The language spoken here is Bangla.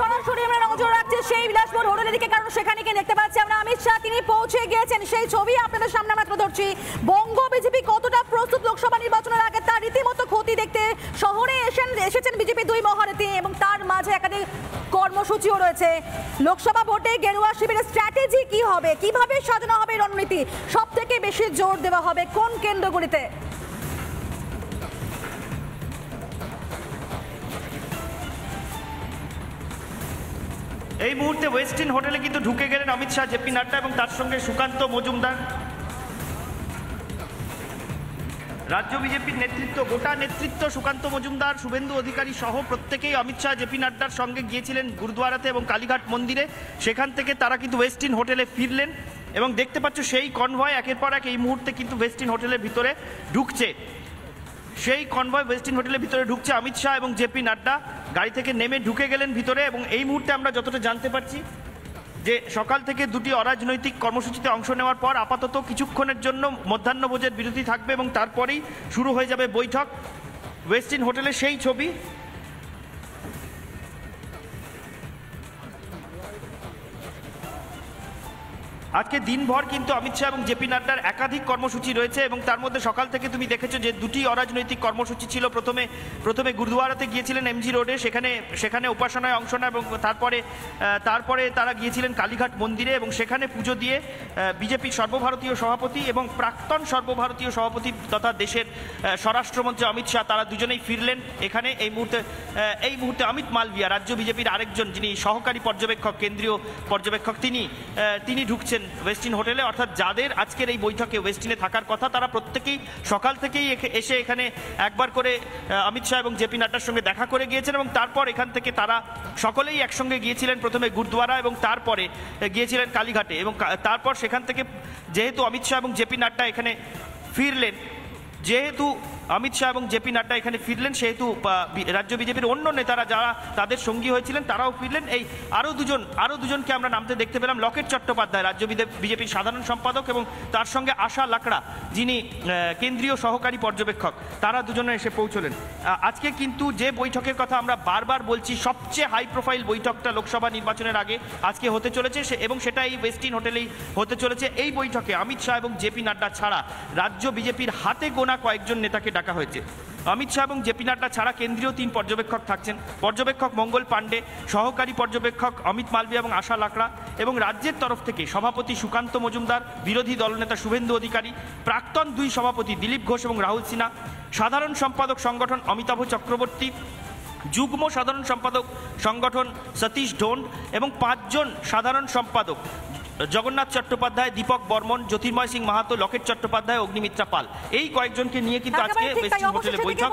সরাসরি আমরা নজর রাখছি সেই বিলাসপুর হোটেলের দিকে, কারণ সেখানে গিয়ে দেখতে পাচ্ছি আমরা অমিত শাহ তিনি পৌঁছে গিয়েছেন। সেই ছবি আপনাদের সামনে আমরা তুলে ধরছি। বঙ্গ বিজেপি কতটা প্রস্তুত লোকসভা নির্বাচনের আগে তার রীতিমতো ক্ষতি দেখতে শহরে এসেছেন বিজেপি দুই মহারথী, এবং তার মাঝে একাধিক কর্মসূচিও রয়েছে। লোকসভা ভোটে গেরুয়া শিবিরের স্ট্র্যাটেজি কি হবে, কিভাবে সাজানো হবে রণনীতি, সব থেকে বেশি জোর দেওয়া হবে কোন কেন্দ্রগুলিতে? এই মুহূর্তে ওয়েস্টিন হোটেলে কিন্তু ঢুকে গেলেন অমিত শাহ, জেপি নাড্ডা এবং তার সঙ্গে সুকান্ত মজুমদার। রাজ্য বিজেপির নেতৃত্ব, গোটা নেতৃত্ব সুকান্ত মজুমদার, শুভেন্দু অধিকারী সহ প্রত্যেকেই অমিত শাহ জেপি নাড্ডার সঙ্গে গিয়েছিলেন গুরুদুয়ারাতে এবং কালীঘাট মন্দিরে। সেখান থেকে তারা কিন্তু ওয়েস্টিন হোটেলে ফিরলেন এবং দেখতে পাচ্ছ সেই কনভয় একের পর এক এই মুহূর্তে কিন্তু ওয়েস্টিন হোটেলের ভিতরে ঢুকছে। সেই কনভয় ওয়েস্টিন হোটেলের ভিতরে ঢুকছে। অমিত শাহ এবং জেপি নাড্ডা গাড়ি থেকে নেমে ঢুকে গেলেন ভিতরে, এবং এই মুহূর্তে আমরা যতটা জানতে পারছি যে সকাল থেকে দুটি অরাজনৈতিক কর্মসূচিতে অংশ নেওয়ার পর আপাতত কিছুক্ষণের জন্য মধ্যাহ্নভোজের বিরতি থাকবে এবং তারপরেই শুরু হয়ে যাবে বৈঠক। ওয়েস্টিন হোটেলে সেই ছবি। আজকে দিনভর কিন্তু অমিত শাহ এবং জেপি নাড্ডার একাধিক কর্মসূচি রয়েছে, এবং তার মধ্যে সকাল থেকে তুমি দেখেছো যে দুটি অরাজনৈতিক কর্মসূচি ছিল। প্রথমে গুরুদুয়ারাতে গিয়েছিলেন এমজি রোডে, সেখানে উপাসনায় অংশ নেয়, এবং তারপরে তারা গিয়েছিলেন কালীঘাট মন্দিরে এবং সেখানে পুজো দিয়ে বিজেপির সর্বভারতীয় সভাপতি এবং প্রাক্তন সর্বভারতীয় সভাপতি তথা দেশের স্বরাষ্ট্রমন্ত্রী অমিত শাহ তারা দুজনেই ফিরলেন এখানে। এই মুহূর্তে অমিত মালভিয়া, রাজ্য বিজেপির আরেকজন যিনি সহকারী পর্যবেক্ষক, কেন্দ্রীয় পর্যবেক্ষক, তিনি ঢুকছেন ওয়েস্টিন হোটেলে। অর্থাৎ যাদের আজকের এই বৈঠকে ওয়েস্টিনে থাকার কথা তারা প্রত্যেকেই সকাল থেকেই এসে এখানে একবার করে অমিত শাহ এবং জেপি নাড্ডার সঙ্গে দেখা করে গিয়েছেন, এবং তারপর এখান থেকে তারা সকলেই একসঙ্গে গিয়েছিলেন প্রথমে গুরুদুয়ারা এবং তারপরে গিয়েছিলেন কালীঘাটে। এবং তারপর সেখান থেকে যেহেতু অমিত শাহ এবং জেপি নাড্ডা এখানে ফিরলেন, সেহেতু রাজ্য বিজেপির অন্য নেতারা যারা তাদের সঙ্গী হয়েছিলেন তারাও ফিরলেন। এই আরও দুজনকে আমরা নামতে দেখতে পেলাম। লকেট চট্টোপাধ্যায় রাজ্য বিজেপির সাধারণ সম্পাদক এবং তার সঙ্গে আশা লাকড়া যিনি কেন্দ্রীয় সহকারী পর্যবেক্ষক, তারা দুজনে এসে পৌঁছলেন। আজকে কিন্তু যে বৈঠকের কথা আমরা বারবার বলছি, সবচেয়ে হাই প্রোফাইল বৈঠকটা লোকসভা নির্বাচনের আগে আজকে হতে চলেছে, এবং সেটা এই ওয়েস্টিন হোটেলেই হতে চলেছে। এই বৈঠকে অমিত শাহ এবং জেপি নাড্ডা ছাড়া রাজ্য বিজেপির হাতে গোনা কয়েকজন নেতাকে ডাকা হয়েছে। অমিত শাহ এবং জেপি নাড্ডা ছাড়া কেন্দ্রীয় 3 পর্যবেক্ষক থাকছেন। পর্যবেক্ষক মঙ্গল পাণ্ডে, সহকারী পর্যবেক্ষক অমিত মালভিয়া এবং আশা লাকড়া, এবং রাজ্যের তরফ থেকে সভাপতি সুকান্ত মজুমদার, বিরোধী দলনেতা শুভেন্দু অধিকারী, প্রাক্তন 2 সভাপতি দিলীপ ঘোষ এবং রাহুল সিনহা, সাধারণ সম্পাদক সংগঠন অমিতাভ চক্রবর্তী, যুগ্ম সাধারণ সম্পাদক সংগঠন সতীশ ঢোন্ড, এবং 5 জন সাধারণ সম্পাদক জগন্নাথ চট্টোপাধ্যায়, দীপক বর্মন, জ্যোতির্ময় সিং মাহাতো, লকেট চট্টোপাধ্যায়, অগ্নিমিত্রা পাল, এই কয়েকজনকে নিয়ে কিন্তু আজকে ওয়েস্টিন হোটেলে বৈঠক।